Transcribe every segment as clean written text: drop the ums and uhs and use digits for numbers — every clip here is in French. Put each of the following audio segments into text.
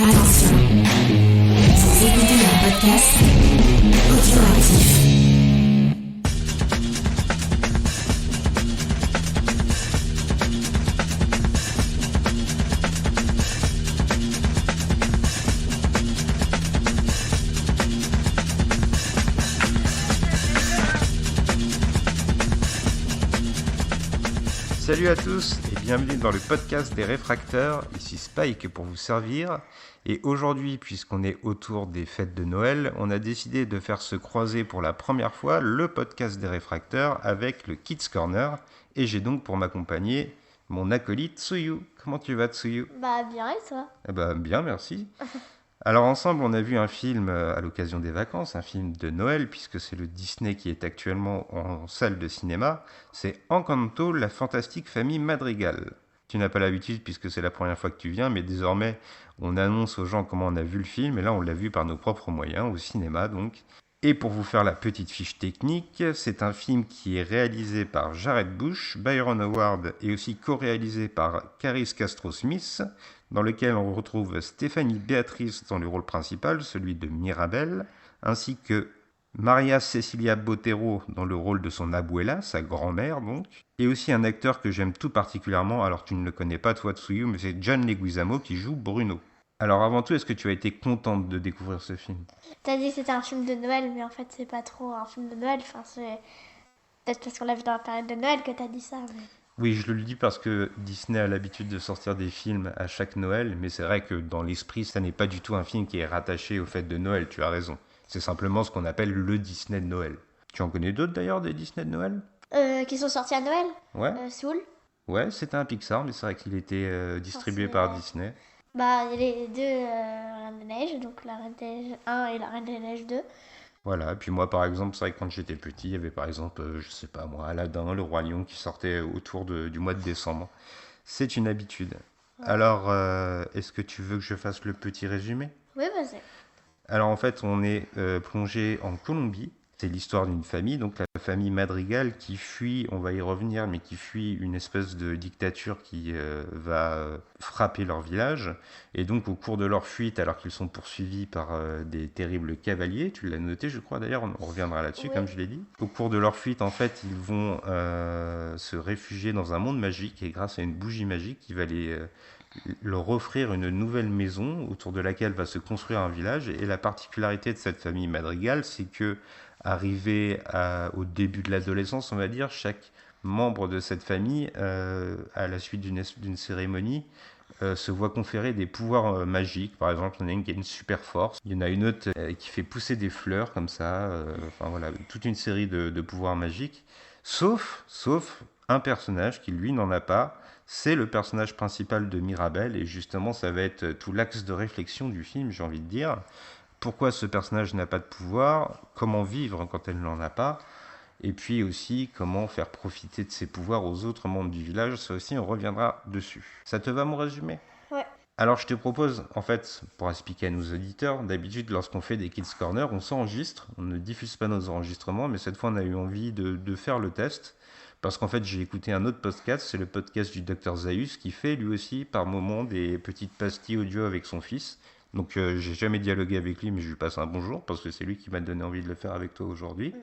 Attention, vous écoutez un podcast audioactif. Salut à tous et bienvenue dans le podcast des réfracteurs, ici Spike pour vous servir. Et aujourd'hui, puisqu'on est autour des fêtes de Noël, on a décidé de faire se croiser pour la première fois le podcast des réfracteurs avec le Kids Corner. Et j'ai donc pour m'accompagner mon acolyte Tsuyu. Comment tu vas Tsuyu ? Bah bien et toi ? Bien, merci. Alors ensemble, on a vu un film à l'occasion des vacances, un film de Noël, puisque c'est le Disney qui est actuellement en salle de cinéma. C'est Encanto, la fantastique famille Madrigal. Tu n'as pas l'habitude puisque c'est la première fois que tu viens, mais désormais, on annonce aux gens comment on a vu le film, et là, on l'a vu par nos propres moyens, au cinéma donc. Et pour vous faire la petite fiche technique, c'est un film qui est réalisé par Jared Bush, Byron Howard et aussi co-réalisé par Caris Castro-Smith, dans lequel on retrouve Stéphanie Beatrice dans le rôle principal, celui de Mirabel, ainsi que Maria Cecilia Botero dans le rôle de son abuela, sa grand-mère donc, et aussi un acteur que j'aime tout particulièrement, alors tu ne le connais pas toi Tsuyu, mais c'est John Leguizamo qui joue Bruno. Alors avant tout, est-ce que tu as été contente de découvrir ce film ? T'as dit que c'était un film de Noël, mais en fait c'est pas trop un film de Noël. Enfin, c'est peut-être parce qu'on l'a vu dans la période de Noël que t'as dit ça. Mais... Oui, je le dis parce que Disney a l'habitude de sortir des films à chaque Noël, mais c'est vrai que dans l'esprit, ça n'est pas du tout un film qui est rattaché aux fêtes de Noël, tu as raison. C'est simplement ce qu'on appelle le Disney de Noël. Tu en connais d'autres d'ailleurs, des Disney de Noël ? Qui sont sortis à Noël ? Ouais. Soul ? Ouais, c'était un Pixar, mais c'est vrai qu'il était distribué par Disney. Bah, il y a les deux Reines des Neiges, donc la Reine des Neiges 1 et la Reine des Neiges 2. Voilà, et puis moi par exemple, c'est vrai que quand j'étais petit, il y avait par exemple, je sais pas moi, Aladdin, le Roi Lion qui sortait autour du mois de décembre. C'est une habitude. Ouais. Alors, est-ce que tu veux que je fasse le petit résumé ? Oui, vas-y. Alors en fait, on est plongé en Colombie. C'est l'histoire d'une famille, donc la famille Madrigal qui fuit, on va y revenir, mais qui fuit une espèce de dictature qui va frapper leur village. Et donc au cours de leur fuite, alors qu'ils sont poursuivis par des terribles cavaliers, tu l'as noté je crois d'ailleurs, on reviendra là-dessus oui. Comme je l'ai dit. Au cours de leur fuite, en fait, ils vont se réfugier dans un monde magique et grâce à une bougie magique qui va leur offrir une nouvelle maison autour de laquelle va se construire un village. Et la particularité de cette famille Madrigal, c'est que arrivé au début de l'adolescence, on va dire, chaque membre de cette famille, à la suite d'une cérémonie, se voit conférer des pouvoirs magiques. Par exemple, il y en a une qui a une super force, il y en a une autre qui fait pousser des fleurs comme ça, enfin voilà, toute une série de pouvoirs magiques, sauf un personnage qui, lui, n'en a pas. C'est le personnage principal de Mirabel, et justement, ça va être tout l'axe de réflexion du film, j'ai envie de dire. Pourquoi ce personnage n'a pas de pouvoir, comment vivre quand elle n'en a pas, et puis aussi comment faire profiter de ses pouvoirs aux autres membres du village, ça aussi on reviendra dessus. Ça te va mon résumé ? Ouais. Alors je te propose, en fait, pour expliquer à nos auditeurs, d'habitude lorsqu'on fait des Kids Corner, on s'enregistre, on ne diffuse pas nos enregistrements, mais cette fois on a eu envie de faire le test, parce qu'en fait j'ai écouté un autre podcast, c'est le podcast du Dr Zaius, qui fait lui aussi par moments des petites pastilles audio avec son fils. Donc j'ai jamais dialogué avec lui, mais je lui passe un bonjour, parce que c'est lui qui m'a donné envie de le faire avec toi aujourd'hui.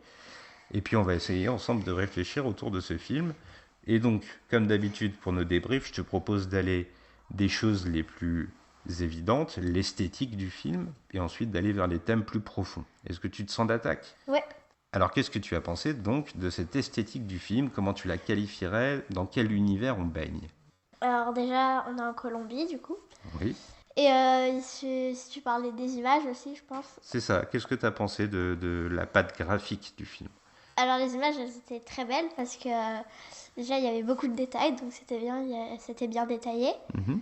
Et puis on va essayer ensemble de réfléchir autour de ce film. Et donc, comme d'habitude pour nos débriefs, je te propose d'aller des choses les plus évidentes, l'esthétique du film, et ensuite d'aller vers les thèmes plus profonds. Est-ce que tu te sens d'attaque ? Ouais. Alors qu'est-ce que tu as pensé donc de cette esthétique du film ? Comment tu la qualifierais ? Dans quel univers on baigne ? Alors déjà, on est en Colombie du coup. Oui. Et si tu parlais des images aussi, je pense. C'est ça. Qu'est-ce que tu as pensé de la patte graphique du film ? Alors les images, elles étaient très belles parce que déjà, il y avait beaucoup de détails, donc c'était bien détaillé. Mm-hmm.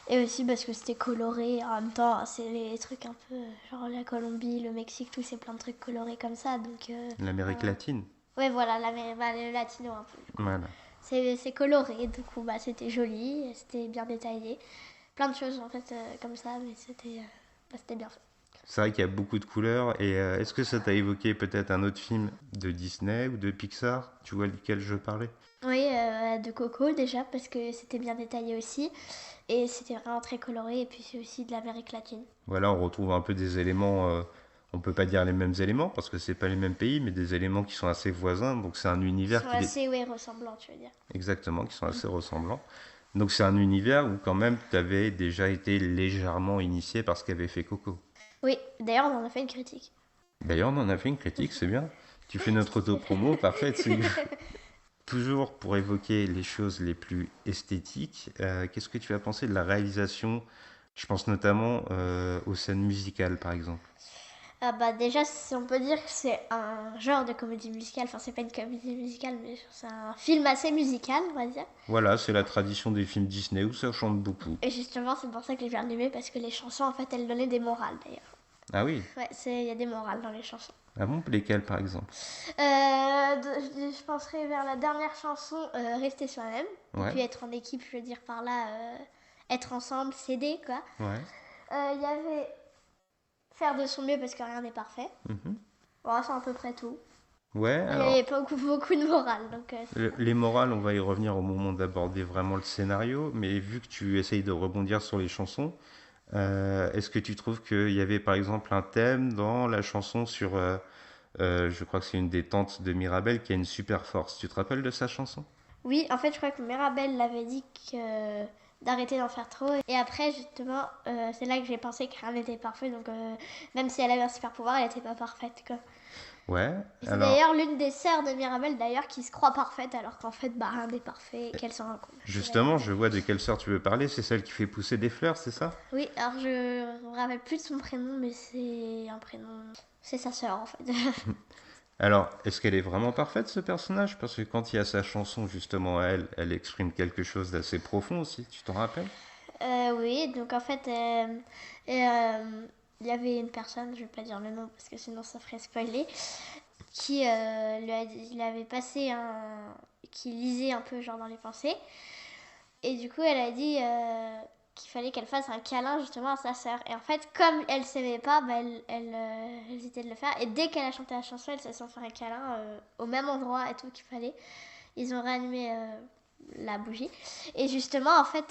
Et aussi parce que c'était coloré. En même temps, c'est les trucs un peu genre la Colombie, le Mexique, tout, c'est plein de trucs colorés comme ça. Donc, l'Amérique latine. Ouais, voilà, le latino un peu. Voilà. C'est coloré, du coup, c'était joli, c'était bien détaillé. Plein de choses en fait comme ça, mais c'était bien fait. C'est vrai qu'il y a beaucoup de couleurs. Et est-ce que ça t'a évoqué peut-être un autre film de Disney ou de Pixar ? Tu vois duquel je parlais ? Oui, de Coco déjà, parce que c'était bien détaillé aussi. Et c'était vraiment très coloré, et puis c'est aussi de l'Amérique latine. Voilà, on retrouve un peu des éléments, on peut pas dire les mêmes éléments parce que c'est pas les mêmes pays, mais des éléments qui sont assez voisins. Donc c'est un Ils univers sont qui est assez, ouais, ressemblants, tu veux dire. exactement, qui sont assez ressemblants. Donc c'est un univers où quand même tu avais déjà été légèrement initié par ce qu'avait fait Coco. Oui, d'ailleurs, on en a fait une critique. D'ailleurs, on en a fait une critique, c'est bien. Tu fais notre auto-promo, parfait. Toujours pour évoquer les choses les plus esthétiques, qu'est-ce que tu as pensé de la réalisation? Je pense notamment aux scènes musicales, par exemple. Ah bah déjà, on peut dire que c'est un genre de comédie musicale. Enfin, c'est pas une comédie musicale, mais c'est un film assez musical, on va dire. Voilà, c'est la tradition des films Disney où ça chante beaucoup. Et justement, c'est pour ça que j'ai bien aimé, parce que les chansons, en fait, elles donnaient des morales, d'ailleurs. Ah oui? Ouais, il y a des morales dans les chansons. Ah bon, lesquels, par exemple? Je penserai vers la dernière chanson, Rester soi-même. Ouais. Et puis être en équipe, je veux dire par là, être ensemble, s'aider, quoi. Ouais. Il y avait faire de son mieux parce que rien n'est parfait. Mhm. Voilà, c'est à peu près tout. Ouais, Il n'y alors, avait pas beaucoup de morale. Donc, les morales, on va y revenir au moment d'aborder vraiment le scénario, mais vu que tu essayes de rebondir sur les chansons, est-ce que tu trouves qu'il y avait par exemple un thème dans la chanson sur, je crois que c'est une des tantes de Mirabel qui a une super force. Tu te rappelles de sa chanson? oui, en fait, je crois que Mirabel l'avait dit d'arrêter d'en faire trop. Et après, justement, c'est là que j'ai pensé que rien n'était parfait. Donc, même si elle avait un super pouvoir, elle n'était pas parfaite, quoi. Ouais, Et c'est alors d'ailleurs l'une des sœurs de Mirabel, d'ailleurs, qui se croit parfaite, alors qu'en fait, bah, rien n'est parfait et qu'elle s'en rend compte. justement, je vois de quelle sœur tu veux parler, c'est celle qui fait pousser des fleurs, c'est ça? Oui, alors je me rappelle plus de son prénom, mais c'est un prénom. C'est sa sœur, en fait. Alors, est-ce qu'elle est vraiment parfaite ce personnage? Parce que quand il y a sa chanson, justement, elle exprime quelque chose d'assez profond aussi, tu t'en rappelles? Oui, donc en fait, il y avait une personne, je vais pas dire le nom parce que sinon ça ferait spoiler, qui il avait passé qui lisait un peu genre dans les pensées, et du coup elle a dit qu'il fallait qu'elle fasse un câlin justement à sa sœur. Et en fait, comme elle s'aimait pas, bah, elle hésitait de le faire. Et dès qu'elle a chanté la chanson, elles se sont fait un câlin au même endroit et tout qu'il fallait. Ils ont réanimé la bougie. Et justement, en fait,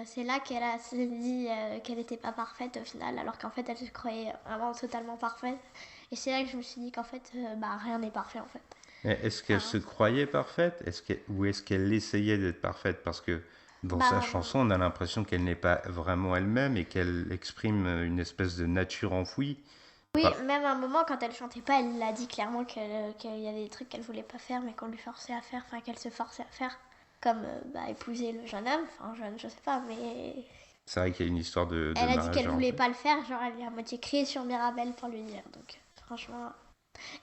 c'est là qu'elle a se dit qu'elle n'était pas parfaite au final, alors qu'en fait, elle se croyait vraiment totalement parfaite. Et c'est là que je me suis dit qu'en fait, bah, rien n'est parfait en fait. Mais est-ce qu'elle se croyait parfaite? Ou est-ce qu'elle essayait d'être parfaite? Parce que dans Bah, sa chanson, on a l'impression qu'elle n'est pas vraiment elle-même et qu'elle exprime une espèce de nature enfouie. oui, Bah, même à un moment, quand elle chantait pas, elle l'a dit clairement qu'il y avait des trucs qu'elle voulait pas faire, mais qu'on lui forçait à faire, enfin qu'elle se forçait à faire. Comme bah, épouser le jeune homme, enfin jeune, je sais pas, mais c'est vrai qu'il y a une histoire de elle a dit mariage qu'elle voulait arrangé. pas le faire, genre elle lui a à moitié crié sur Mirabel pour lui dire. Donc franchement,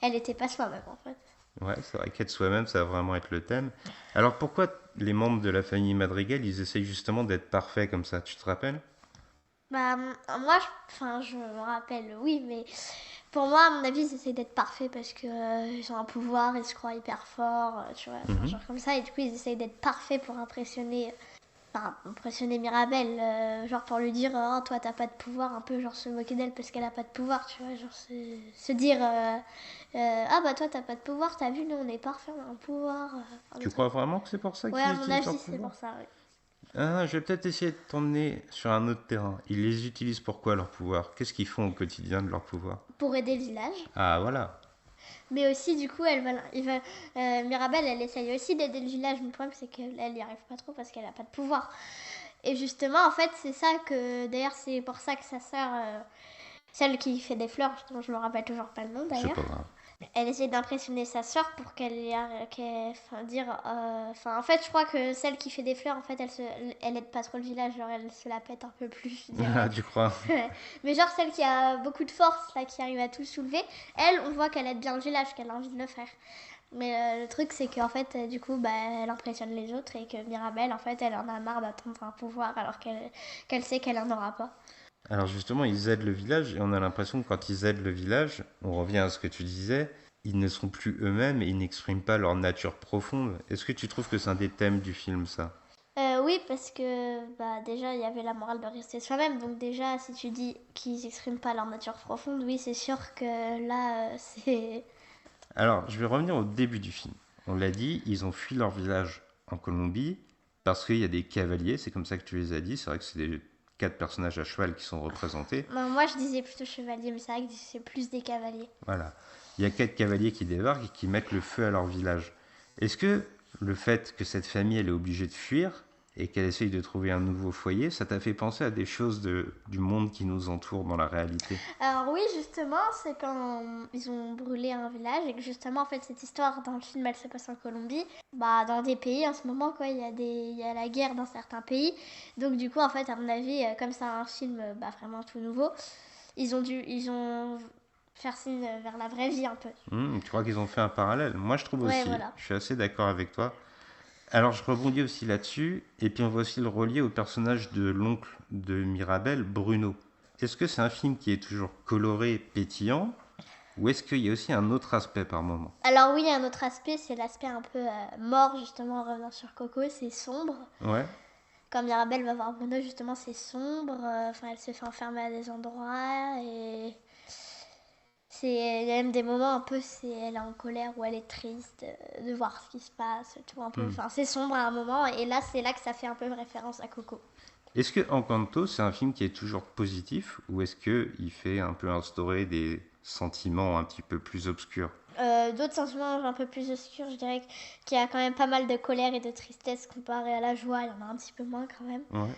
elle était pas soi-même en fait. Ouais, c'est vrai qu'être soi-même, ça va vraiment être le thème. Alors pourquoi les membres de la famille Madrigal, ils essayent justement d'être parfaits comme ça? Tu te rappelles? Bah moi, je me rappelle, oui, mais pour moi, à mon avis, ils essayent d'être parfaits parce que ils ont un pouvoir, ils se croient hyper forts, tu vois, enfin, genre comme ça, et du coup ils essayent d'être parfaits pour impressionner. Enfin, impressionner Mirabel, genre pour lui dire oh, toi t'as pas de pouvoir, un peu genre se moquer d'elle parce qu'elle a pas de pouvoir, tu vois, genre se dire ah bah toi t'as pas de pouvoir, t'as vu, nous on est parfait, on a un pouvoir. Tu crois vraiment que c'est pour ça Ouais, qu'ils à mon utilisent leur avis c'est pouvoir? pour ça, oui. Ah, je vais peut-être essayer de t'emmener sur un autre terrain. Ils les utilisent pour quoi, leur pouvoir? Qu'est-ce qu'ils font au quotidien de leur pouvoir? Pour aider le village. Ah, voilà. Mais aussi, du coup, Mirabel, elle essaye aussi d'aider le village. Mais le problème, c'est qu'elle n'y arrive pas trop parce qu'elle n'a pas de pouvoir. Et justement, en fait, c'est ça que. D'ailleurs, c'est pour ça que sa sœur, celle qui fait des fleurs, dont je me rappelle toujours pas le nom C'est d'ailleurs, pas grave. elle essaie d'impressionner sa sœur pour enfin, en fait, je crois que celle qui fait des fleurs, en fait, elle aide pas trop le village, genre elle se la pète un peu plus, je dirais. Ah, tu crois? Mais genre celle qui a beaucoup de force, là, qui arrive à tout soulever, elle, on voit qu'elle aide bien le village, qu'elle a envie de le faire. Mais le truc, c'est qu'en fait, du coup, bah, elle impressionne les autres et que Mirabel, en fait, elle en a marre d'attendre un pouvoir alors qu'elle sait qu'elle en aura pas. Alors justement, ils aident le village et on a l'impression que quand ils aident le village, on revient à ce que tu disais, ils ne sont plus eux-mêmes et ils n'expriment pas leur nature profonde. Est-ce que tu trouves que c'est un des thèmes du film, ça? Oui, parce que bah, déjà, il y avait la morale de rester soi-même. Donc déjà, si tu dis qu'ils n'expriment pas leur nature profonde, oui, c'est sûr que là, c'est... Alors, je vais revenir au début du film. On l'a dit, ils ont fui leur village en Colombie parce qu'il y a des cavaliers, c'est comme ça que tu les as dit, c'est vrai que c'est des 4 personnages à cheval qui sont représentés. Non, moi, je disais plutôt chevalier, mais c'est vrai que c'est plus des cavaliers. Voilà. Il y a 4 cavaliers qui débarquent et qui mettent le feu à leur village. Est-ce que le fait que cette famille elle est obligée de fuir et qu'elle essaye de trouver un nouveau foyer, ça t'a fait penser à des choses du monde qui nous entoure dans la réalité? Alors oui, justement, c'est quand ils ont brûlé un village et que justement, en fait, cette histoire dans le film, elle se passe en Colombie. Bah, dans des pays, en ce moment, quoi, il y a la guerre dans certains pays. Donc du coup, en fait, à mon avis, comme c'est un film vraiment tout nouveau, ils ont faire signe vers la vraie vie un peu. Tu crois qu'ils ont fait un parallèle? Moi, je trouve Ouais, aussi. voilà. Je suis assez d'accord avec toi. Alors, je rebondis aussi là-dessus, et puis on va aussi le relier au personnage de l'oncle de Mirabel, Bruno. Est-ce que c'est un film qui est toujours coloré, pétillant, ou est-ce qu'il y a aussi un autre aspect par moment? Alors oui, il y a un autre aspect, c'est l'aspect un peu mort, justement, en revenant sur Coco, c'est sombre. Ouais. Quand Mirabel va voir Bruno, justement, c'est sombre. Elle se fait enfermer à des endroits et il y a même des moments un peu, elle est en colère ou elle est triste de voir ce qui se passe, tout un peu. C'est sombre à un moment et là, c'est là que ça fait un peu référence à Coco. Est-ce que Encanto, c'est un film qui est toujours positif, ou est-ce qu'il fait un peu instaurer des sentiments un petit peu plus obscurs? D'autres sentiments un peu plus obscurs, je dirais qu'il y a quand même pas mal de colère et de tristesse comparé à la joie, il y en a un petit peu moins quand même. Ouais.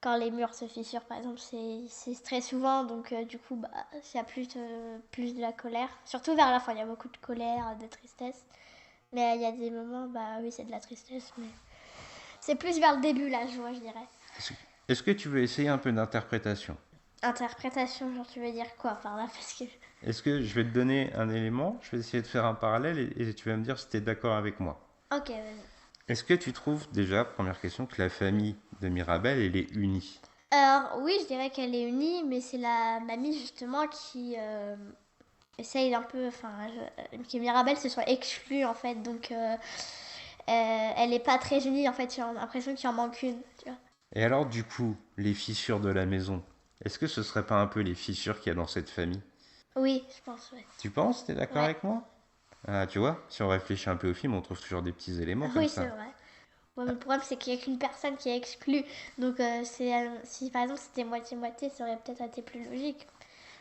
Quand les murs se fissurent, par exemple, c'est très souvent, donc du coup, il y a plus de la colère. Surtout vers la fin, il y a beaucoup de colère, de tristesse. Mais il y a des moments, oui, c'est de la tristesse, mais c'est plus vers le début, la joie, je dirais. Est-ce que tu veux essayer un peu d'interprétation? Interprétation, genre, tu veux dire quoi par là? Parce que... Est-ce que je vais te donner un élément, je vais essayer de faire un parallèle et tu vas me dire si tu es d'accord avec moi. Ok, vas-y. Est-ce que tu trouves déjà, première question, que la famille de Mirabel, elle est unie? Alors, oui, je dirais qu'elle est unie, mais c'est la mamie, justement, qui essaye un peu, que Mirabel se soit exclue, en fait. Donc, elle n'est pas très unie, en fait. J'ai l'impression qu'il en manque une, tu vois. Et alors, du coup, les fissures de la maison, est-ce que ce serait pas un peu les fissures qu'il y a dans cette famille? Oui, je pense, ouais. Tu penses? T'es d'accord Ouais. avec moi? Ah, tu vois, si on réfléchit un peu au film, on trouve toujours des petits éléments comme Oui, ça. c'est vrai. Ouais, mais le problème, c'est qu'il n'y a qu'une personne qui est exclue. Donc, si par exemple c'était moitié-moitié, ça aurait peut-être été plus logique.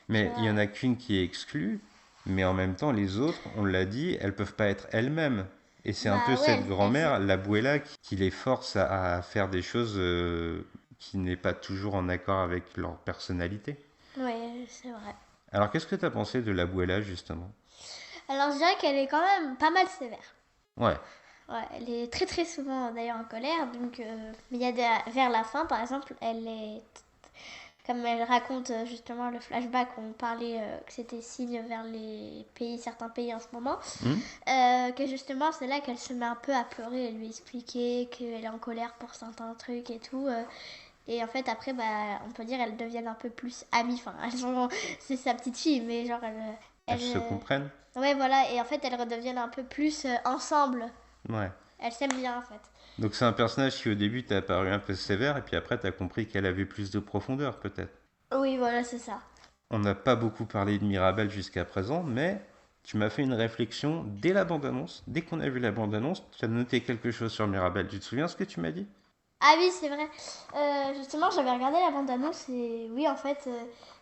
Mais il y en a qu'une qui est exclue, mais en même temps, les autres, on l'a dit, elles peuvent pas être elles-mêmes. Et c'est un peu Ouais, cette grand-mère, l'abuela, qui les force à faire des choses qui n'est pas toujours en accord avec leur personnalité. Oui, c'est vrai. Alors, qu'est-ce que tu as pensé de l'abuela, justement? Alors, je dirais qu'elle est quand même pas mal sévère. Ouais. Ouais, elle est très très souvent d'ailleurs en colère. Donc, mais il y a vers la fin, par exemple, comme elle raconte justement le flashback où on parlait que c'était signe vers certains pays en ce moment, que justement c'est là qu'elle se met un peu à pleurer et lui expliquer qu'elle est en colère pour certains trucs et tout. Et en fait après, on peut dire elles deviennent un peu plus amies. C'est sa petite fille, mais genre Elles se comprennent? Ouais, voilà, et en fait elles redeviennent un peu plus ensemble. Ouais. Elles s'aiment bien en fait. Donc c'est un personnage qui au début t'a apparu un peu sévère et puis après t'as compris qu'elle avait plus de profondeur peut-être. Oui, voilà, c'est ça. On n'a pas beaucoup parlé de Mirabel jusqu'à présent, mais tu m'as fait une réflexion dès la bande-annonce. Dès qu'on a vu la bande-annonce, tu as noté quelque chose sur Mirabel. Tu te souviens ce que tu m'as dit? Ah oui, c'est vrai. Justement, j'avais regardé la bande-annonce et oui, en fait,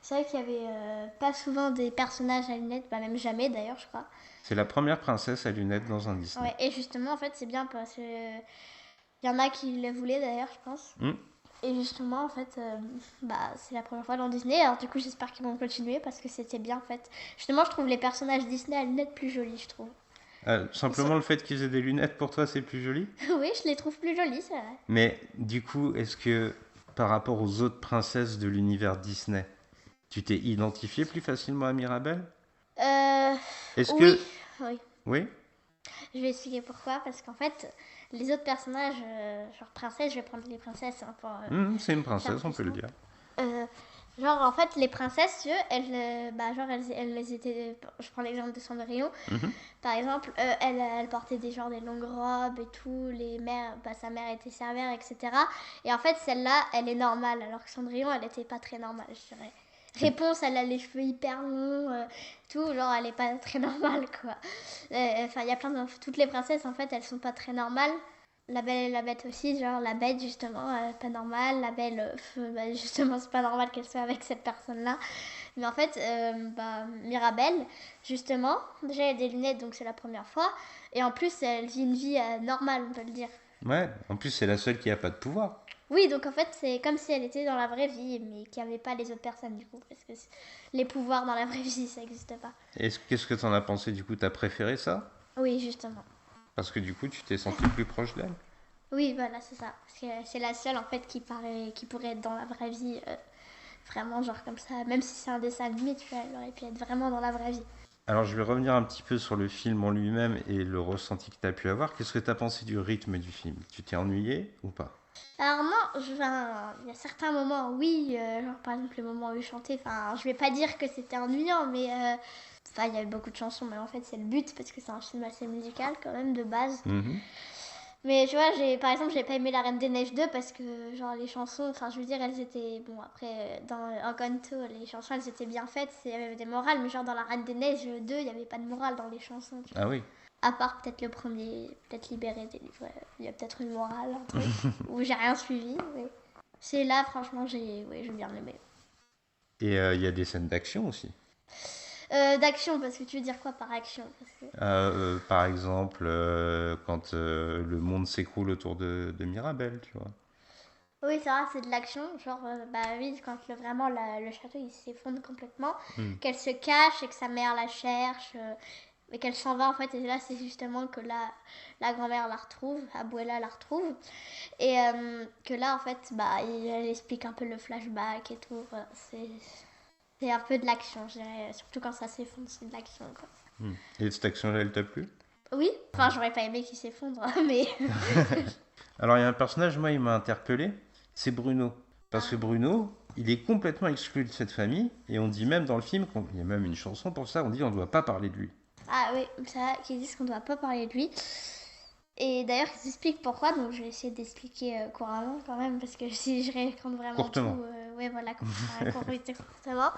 c'est vrai qu'il y avait pas souvent des personnages à lunettes, même jamais d'ailleurs, je crois. C'est la première princesse à lunettes dans un Disney. Ouais, et justement, en fait, c'est bien parce que il y en a qui le voulaient d'ailleurs, je pense. Et justement, en fait, c'est la première fois dans Disney. Alors du coup, j'espère qu'ils vont continuer parce que c'était bien, en fait. Justement, je trouve les personnages Disney à lunettes plus jolis, je trouve. Simplement le fait qu'ils aient des lunettes pour toi, c'est plus joli? Oui, je les trouve plus jolis, c'est vrai. Mais du coup, est-ce que par rapport aux autres princesses de l'univers Disney, tu t'es identifié plus facilement à Mirabel? Est-ce Oui. que... Oui. Oui? Je vais expliquer pourquoi. Parce qu'en fait, les autres personnages, genre princesse, je vais prendre les princesses. C'est une princesse, on peut le dire. Genre, en fait, les princesses, elles étaient... Je prends l'exemple de Cendrillon. Par exemple, elle portait des longues robes et tout. Sa mère était servère, etc. Et en fait, celle-là, elle est normale. Alors que Cendrillon, elle était pas très normale, je dirais. Réponse, elle a les cheveux hyper longs, tout, genre elle est pas très normale quoi. Il y a toutes les princesses en fait, elles sont pas très normales, La Belle et la Bête aussi, genre la Bête justement, pas normal, la Belle, justement c'est pas normal qu'elle soit avec cette personne-là. Mais en fait, Mirabelle, justement, déjà elle a des lunettes donc c'est la première fois, et en plus elle vit une vie normale, on peut le dire. Ouais, en plus c'est la seule qui a pas de pouvoir. Oui, donc en fait c'est comme si elle était dans la vraie vie, mais qu'il n'y avait pas les autres personnes du coup, parce que les pouvoirs dans la vraie vie ça n'existe pas. Qu'est-ce que t'en as pensé du coup? T'as préféré ça? Oui, justement. Parce que du coup tu t'es senti plus proche d'elle? Oui, voilà, c'est ça. Parce que c'est la seule en fait qui pourrait être dans la vraie vie, vraiment genre comme ça. Même si c'est un dessin animé, tu vois, elle aurait pu être vraiment dans la vraie vie. Alors je vais revenir un petit peu sur le film en lui-même et le ressenti que tu as pu avoir. Qu'est-ce que tu as pensé du rythme du film? Tu t'es ennuyé ou pas? Alors non, il y a certains moments, oui, genre par exemple le moment où il chantait, enfin je vais pas dire que c'était ennuyant, mais il y avait beaucoup de chansons, mais en fait c'est le but parce que c'est un film assez musical quand même de base. Mhm. Mais tu vois, par exemple, j'ai pas aimé La Reine des Neiges 2 parce que, genre, les chansons, enfin, je veux dire, elles étaient. Bon, après, dans Encanto, les chansons, elles étaient bien faites, il y avait des morales, mais genre, dans La Reine des Neiges 2, il y avait pas de morale dans les chansons, tu vois. Ah oui. À part peut-être le premier, peut-être Libéré, délivré, il y a peut-être une morale, un truc, où j'ai rien suivi, mais. C'est là, franchement, j'ai bien aimé. Et il y a des scènes d'action aussi. D'action, parce que tu veux dire quoi par action? Parce que... Par exemple, quand le monde s'écroule autour de Mirabel, tu vois. Oui, c'est vrai, c'est de l'action. Genre, oui, quand vraiment le château il s'effondre complètement, qu'elle se cache et que sa mère la cherche, et qu'elle s'en va en fait. Et là, c'est justement que la grand-mère la retrouve, Abuela la retrouve. Et que là, en fait, elle explique un peu le flashback et tout. Voilà, c'est un peu de l'action, je dirais. Surtout quand ça s'effondre, c'est de l'action, quoi. Et cette action-là, elle t'a plu? Oui, enfin, j'aurais pas aimé qu'il s'effondre, mais. Alors il y a un personnage, moi, il m'a interpellé, c'est Bruno. Parce que Bruno, il est complètement exclu de cette famille, et on dit même dans le film, il y a même une chanson pour ça, on dit on ne doit pas parler de lui. Ah oui, ça, qu'ils disent qu'on ne doit pas parler de lui. Et d'ailleurs, ils expliquent pourquoi, donc je vais essayer d'expliquer couramment quand même, parce que si je raconte vraiment Courtement. tout, ouais, voilà, courtement.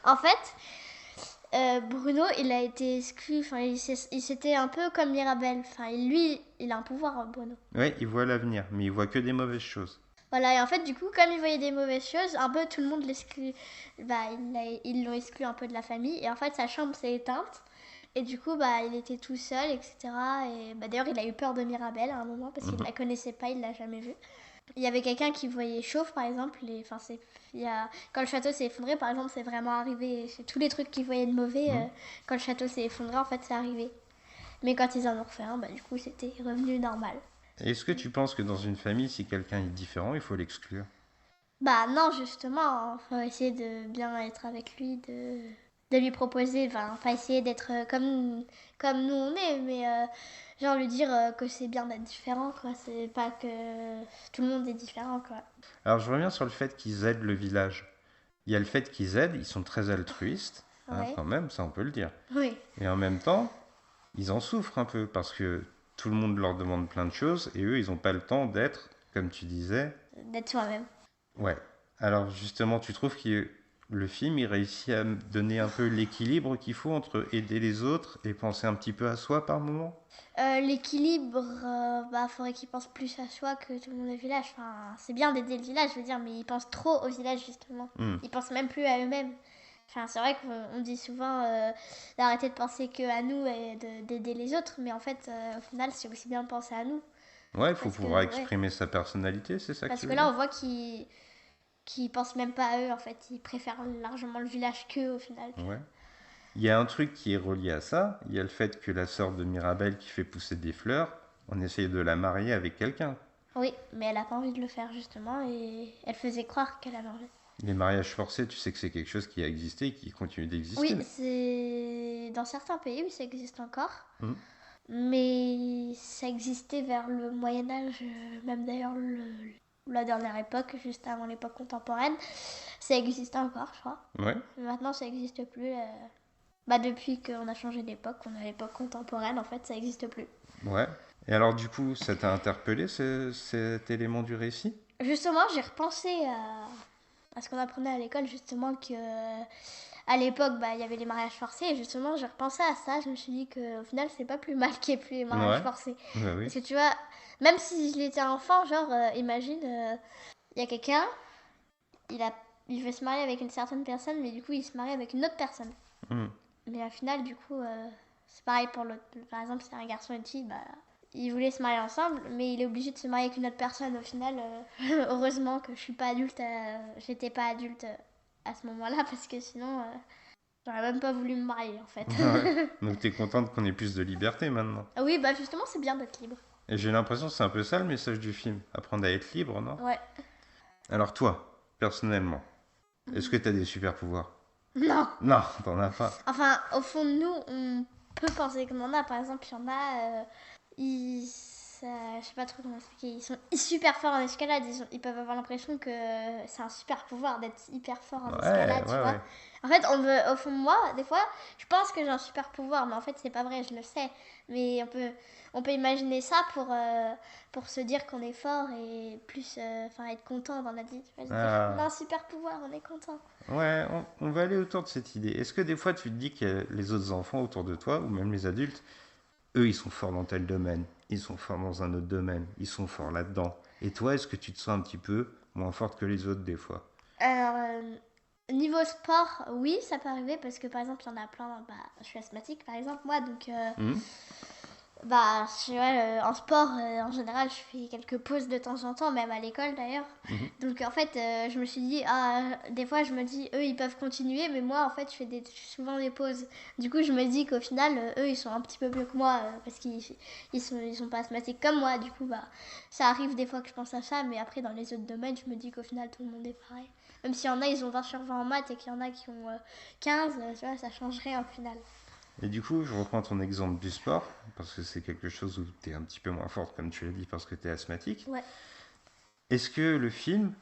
En fait, Bruno, il a été exclu, enfin, il s'était un peu comme Mirabel. Enfin, lui, il a un pouvoir, Bruno. Ouais, il voit l'avenir, mais il voit que des mauvaises choses. Voilà, et en fait, du coup, comme il voyait des mauvaises choses, un peu tout le monde l'exclut. Ils l'ont exclu un peu de la famille, et en fait, sa chambre s'est éteinte. Et du coup, il était tout seul, etc. Et d'ailleurs, il a eu peur de Mirabel à un moment parce qu'il ne la connaissait pas, il l'a jamais vue. Il y avait quelqu'un qui voyait Chauve, par exemple. Quand le château s'est effondré, par exemple, c'est vraiment arrivé. C'est tous les trucs qu'il voyait de mauvais. Quand le château s'est effondré, en fait, c'est arrivé. Mais quand ils en ont refait un, du coup, c'était revenu normal. Est-ce que tu penses que dans une famille, si quelqu'un est différent, il faut l'exclure? Non, justement, il faut essayer de bien être avec lui, de lui proposer, pas essayer d'être comme nous on est, mais genre lui dire que c'est bien d'être différent, quoi. C'est pas que tout le monde est différent, quoi. Alors je reviens sur le fait qu'ils aident le village. Il y a le fait qu'ils aident, ils sont très altruistes, Ouais. quand même, ça on peut le dire. Oui, Et en même temps, ils en souffrent un peu parce que tout le monde leur demande plein de choses et eux, ils n'ont pas le temps d'être, comme tu disais. d'être soi-même. Ouais. Alors justement, tu trouves que le film, il réussit à donner un peu l'équilibre qu'il faut entre aider les autres et penser un petit peu à soi par moment? L'équilibre, faudrait qu'il pense plus à soi que tout le monde au village. Enfin, c'est bien d'aider le village, je veux dire, mais ils pensent trop au village, justement. Ils pensent même plus à eux-mêmes. Enfin, c'est vrai qu'on dit souvent d'arrêter de penser que à nous et d'aider les autres, mais en fait, au final, c'est aussi bien de penser à nous. Ouais, il faut Parce que, pouvoir ouais. exprimer sa personnalité, c'est ça que Parce tu que veux là, dire? on voit qu'ils pensent même pas à eux, en fait. Ils préfèrent largement le village qu'eux, au final. Ouais. Il y a un truc qui est relié à ça, il y a le fait que la sœur de Mirabel qui fait pousser des fleurs, on essaye de la marier avec quelqu'un. Oui, mais elle a pas envie de le faire, justement, et elle faisait croire qu'elle avait envie. Les mariages forcés, tu sais que c'est quelque chose qui a existé et qui continue d'exister. Oui, c'est dans certains pays, oui, ça existe encore. Mhm. Mais ça existait vers le Moyen-Âge, même d'ailleurs la dernière époque, juste avant l'époque contemporaine. Ça existait encore, je crois. Ouais. Mais maintenant, ça n'existe plus. Depuis qu'on a changé d'époque, qu'on a l'époque contemporaine, en fait, ça n'existe plus. Ouais. Et alors du coup, ça t'a interpellé cet élément du récit? Justement, j'ai repensé à ce qu'on apprenait à l'école, justement, que à l'époque, il y avait les mariages forcés. Et justement, j'ai repensé à ça. Je me suis dit qu'au final, c'est pas plus mal qu'il n'y ait plus les mariages Ouais. forcés. Bah oui. Parce que tu vois, même si je l'étais enfant, genre, imagine, il y a quelqu'un, il veut se marier avec une certaine personne, mais du coup, il se marie avec une autre personne. Hmm. Mais au final, du coup, c'est pareil pour l'autre. Par exemple, c'est un garçon et une fille, ils voulaient se marier ensemble, mais il est obligé de se marier avec une autre personne. Au final, heureusement que je suis pas adulte, j'étais pas adulte à ce moment-là, parce que sinon, j'aurais même pas voulu me marier en fait. Ouais. Donc t'es contente qu'on ait plus de liberté maintenant. Oui, justement, c'est bien d'être libre. Et j'ai l'impression que c'est un peu ça le message du film. Apprendre à être libre, non? Ouais. Alors toi, personnellement, est-ce que t'as des super pouvoirs? Non. Non, t'en as pas. Enfin, au fond de nous, on peut penser qu'on en a. Par exemple, il y en a, je sais pas trop comment expliquer, ils sont super forts en escalade. Ils peuvent avoir l'impression que c'est un super pouvoir d'être hyper fort en escalade, tu vois. Ouais. En fait, au fond de moi, des fois, je pense que j'ai un super pouvoir, mais en fait, c'est pas vrai, je le sais. Mais on peut imaginer ça pour se dire qu'on est fort et plus, être content dans la vie. Tu vois, se dire, on a un super pouvoir, on est content. Ouais, on va aller autour de cette idée. Est-ce que des fois tu te dis que les autres enfants autour de toi, ou même les adultes, eux ils sont forts dans tel domaine, ils sont forts dans un autre domaine, ils sont forts là-dedans. Et toi, est-ce que tu te sens un petit peu moins forte que les autres des fois? Alors, niveau sport, oui, ça peut arriver parce que par exemple, il y en a plein. Je suis asthmatique par exemple, moi, donc en sport, en général, je fais quelques pauses de temps en temps, même à l'école d'ailleurs. Donc en fait, je me suis dit, des fois, je me dis, eux, ils peuvent continuer, mais moi, en fait, je fais souvent des pauses. Du coup, je me dis qu'au final, eux, ils sont un petit peu mieux que moi parce qu'ils sont pas asthmatiques comme moi. Du coup, ça arrive des fois que je pense à ça, mais après, dans les autres domaines, je me dis qu'au final, tout le monde est pareil. Même s'il y en a, ils ont 20 sur 20 en maths et qu'il y en a qui ont 15, tu vois, ça change rien au final. Et du coup, je reprends ton exemple du sport, parce que c'est quelque chose où tu es un petit peu moins forte, comme tu l'as dit, parce que tu es asthmatique. Ouais. Est-ce que le film,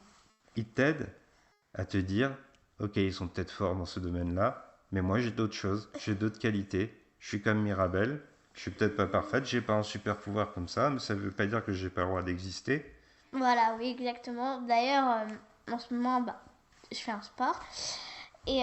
il t'aide à te dire, ok, ils sont peut-être forts dans ce domaine-là, mais moi j'ai d'autres choses, j'ai d'autres qualités, je suis comme Mirabelle, je suis peut-être pas parfaite, j'ai pas un super pouvoir comme ça, mais ça veut pas dire que j'ai pas le droit d'exister. Voilà, oui, exactement. D'ailleurs, en ce moment, je fais un sport. Et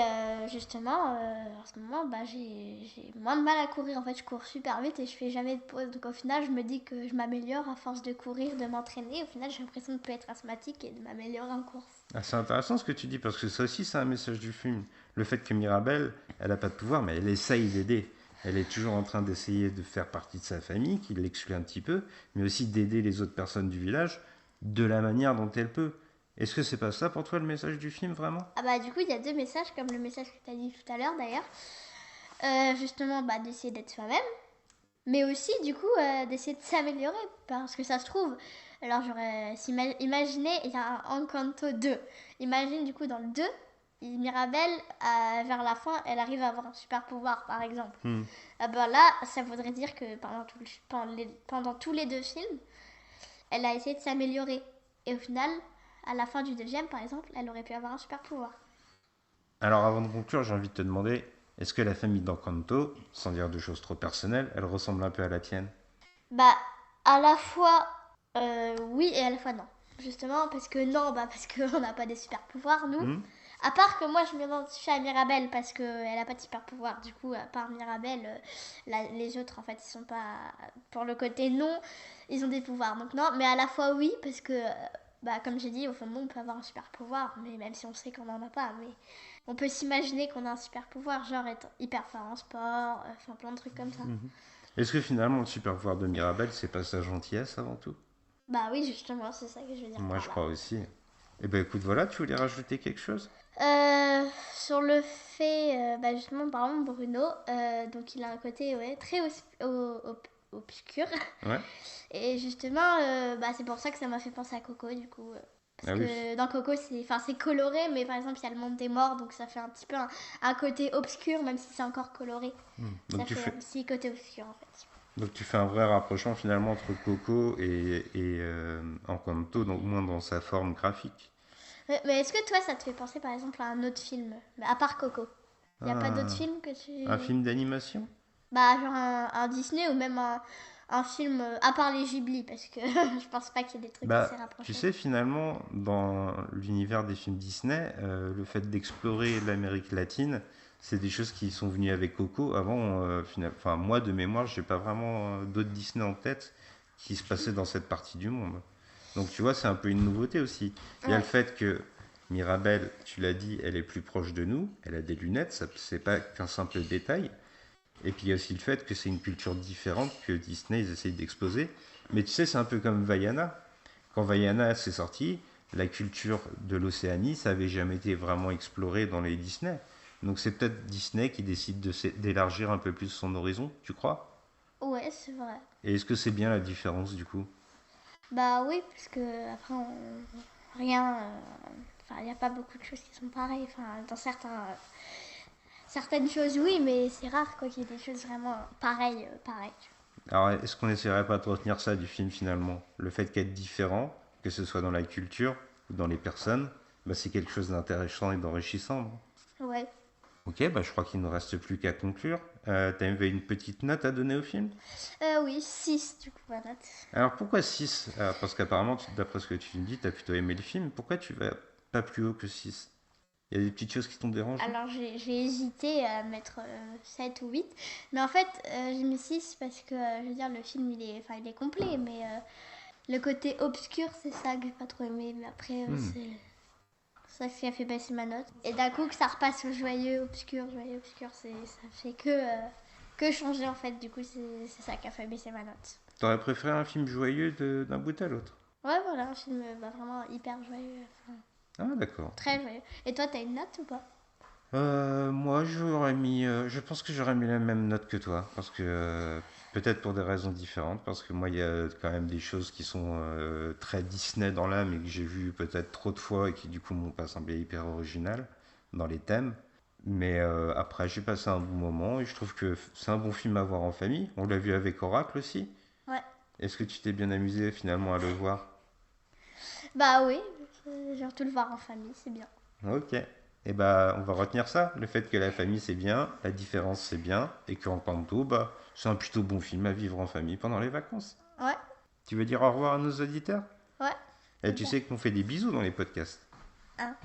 justement, en ce moment, j'ai moins de mal à courir. En fait, je cours super vite et je fais jamais de pause. Donc au final, je me dis que je m'améliore à force de courir, de m'entraîner. Au final, j'ai l'impression de ne plus être asthmatique et de m'améliorer en course. Ah, c'est intéressant ce que tu dis, parce que ça aussi c'est un message du film. Le fait que Mirabelle, elle a pas de pouvoir, mais elle essaye d'aider. Elle est toujours en train d'essayer de faire partie de sa famille, qui l'exclut un petit peu, mais aussi d'aider les autres personnes du village de la manière dont elle peut. Est-ce que c'est pas ça pour toi le message du film vraiment? Du coup, il y a deux messages, comme le message que tu as dit tout à l'heure d'ailleurs. Justement, d'essayer d'être soi-même, mais aussi du coup d'essayer de s'améliorer, parce que ça se trouve. Alors imaginez, il y a un Encanto 2. Imagine du coup dans le 2, Mirabelle, vers la fin, elle arrive à avoir un super pouvoir, par exemple. Là, ça voudrait dire que pendant tous les deux films, elle a essayé de s'améliorer. Et au final, à la fin du deuxième, par exemple, elle aurait pu avoir un super pouvoir. Alors avant de conclure, j'ai envie de te demander, est-ce que la famille d'Encanto, sans dire de choses trop personnelles, elle ressemble un peu à la tienne? À la fois oui et à la fois non. Justement, parce qu'on n'a pas des super pouvoirs, nous. À part que moi, je m'identifie à Mirabelle parce qu'elle n'a pas de super pouvoir. Du coup, à part Mirabelle, les autres, en fait, ils sont pas... Pour le côté non, ils ont des pouvoirs. Donc non, mais à la fois oui, parce que, comme j'ai dit, au fond de nous, on peut avoir un super pouvoir. Mais même si on sait qu'on n'en a pas, mais on peut s'imaginer qu'on a un super pouvoir, genre être hyper fort en sport, plein de trucs comme ça. Est-ce que finalement le super pouvoir de Mirabelle, c'est pas sa gentillesse avant tout? Oui, justement, c'est ça que je veux dire. Moi je crois aussi. Eh ben écoute, voilà, tu voulais rajouter quelque chose? Sur le fait, justement, par exemple, Bruno, donc il a un côté très obscur. Ouais. Et justement, c'est pour ça que ça m'a fait penser à Coco, du coup. Parce que dans Coco, c'est coloré, mais par exemple, il y a le monde des morts, donc ça fait un petit peu un côté obscur, même si c'est encore coloré. Donc ça fait un petit côté obscur, en fait. Donc tu fais un vrai rapprochement finalement entre Coco et Encanto, donc moins dans sa forme graphique. Mais est-ce que toi, ça te fait penser par exemple à un autre film, à part Coco? Il n'y a pas d'autres films que tu... Un film d'animation? Genre un Disney ou même un film à part les Ghibli, parce que je pense pas qu'il y ait des trucs Bah, assez rapprochés. tu sais, finalement, dans l'univers des films Disney, le fait d'explorer l'Amérique latine, c'est des choses qui sont venues avec Coco. Avant, enfin, moi, de mémoire, j'ai pas vraiment d'autres Disney en tête qui se passaient dans cette partie du monde. Donc, tu vois, c'est un peu une nouveauté aussi. Il y a le Ouais. fait que Mirabelle, tu l'as dit, elle est plus proche de nous, elle a des lunettes, ça, c'est pas qu'un simple détail. Et puis il y a aussi le fait que c'est une culture différente que Disney ils essayent d'exposer. Mais tu sais, c'est un peu comme Vaiana. Quand Vaiana s'est sorti, la culture de l'Océanie, ça avait jamais été vraiment exploré dans les Disney. Donc c'est peut-être Disney qui décide d'élargir un peu plus son horizon, tu crois? Ouais, c'est vrai. Et est-ce que c'est bien la différence du coup? Bah oui, parce que après, rien. Enfin, il n'y a pas beaucoup de choses qui sont pareilles. Enfin, dans certaines choses, oui, mais c'est rare quoi qu'il y ait des choses vraiment pareilles. Alors est-ce qu'on n'essaierait pas de retenir ça du film finalement? Le fait qu'être différent, que ce soit dans la culture ou dans les personnes, bah, c'est quelque chose d'intéressant et d'enrichissant, non? Ouais. Ok, bah je crois qu'il ne nous reste plus qu'à conclure. T'avais une petite note à donner au film? Oui, 6 du coup, ma note. Alors pourquoi 6? Parce qu'apparemment, d'après ce que tu me dis, t'as plutôt aimé le film. Pourquoi tu vas pas plus haut que 6? Il y a des petites choses qui t'ont dérangé? Alors, j'ai hésité à mettre 7 ou 8. Mais en fait, j'ai mis 6 parce que, je veux dire, le film, il est complet. Mais le côté obscur, c'est ça que j'ai pas trop aimé. Mais après, c'est ça qui a fait passer ma note. Et d'un coup, que ça repasse au joyeux, obscur, ça fait que changer en fait. Du coup, c'est ça qui a fait baisser ma note. T'aurais préféré un film joyeux d'un bout à l'autre? Ouais, voilà, un film vraiment hyper joyeux. Enfin, Ah d'accord. très joyeux. Et toi, t'as une note ou pas? Moi, je pense que j'aurais mis la même note que toi, parce que peut-être pour des raisons différentes, parce que moi, il y a quand même des choses qui sont très Disney dans l'âme et que j'ai vu peut-être trop de fois et qui du coup m'ont pas semblé hyper originales dans les thèmes. Mais après, j'ai passé un bon moment et je trouve que c'est un bon film à voir en famille. On l'a vu avec Oracle aussi. Ouais. Est-ce que tu t'es bien amusé finalement à le voir? Bah oui, j'ai surtout le voir en famille, c'est bien. Ok. Et bah, on va retenir ça, le fait que la famille c'est bien, la différence c'est bien, et qu'Encanto, bah, c'est un plutôt bon film à vivre en famille pendant les vacances. Ouais, Tu veux dire au revoir à nos auditeurs? ouais. Et tu sais qu'on fait des bisous dans les podcasts. Hein.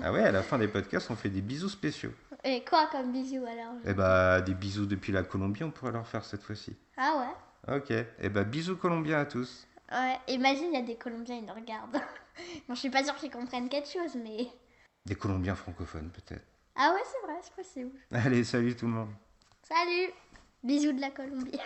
Ah ouais, à la fin des podcasts, on fait des bisous spéciaux. Et quoi comme bisous alors? Et bah, des bisous depuis la Colombie, on pourrait leur faire cette fois-ci. Ah ouais? Ok. Et bah, bisous colombiens à tous. Ouais, imagine, il y a des Colombiens, ils nous regardent. Bon, je suis pas sûre qu'ils comprennent quelque chose, mais... Des Colombiens francophones peut-être. Ah ouais, c'est vrai, c'est possible. Allez, salut tout le monde. Salut! Bisous de la Colombie.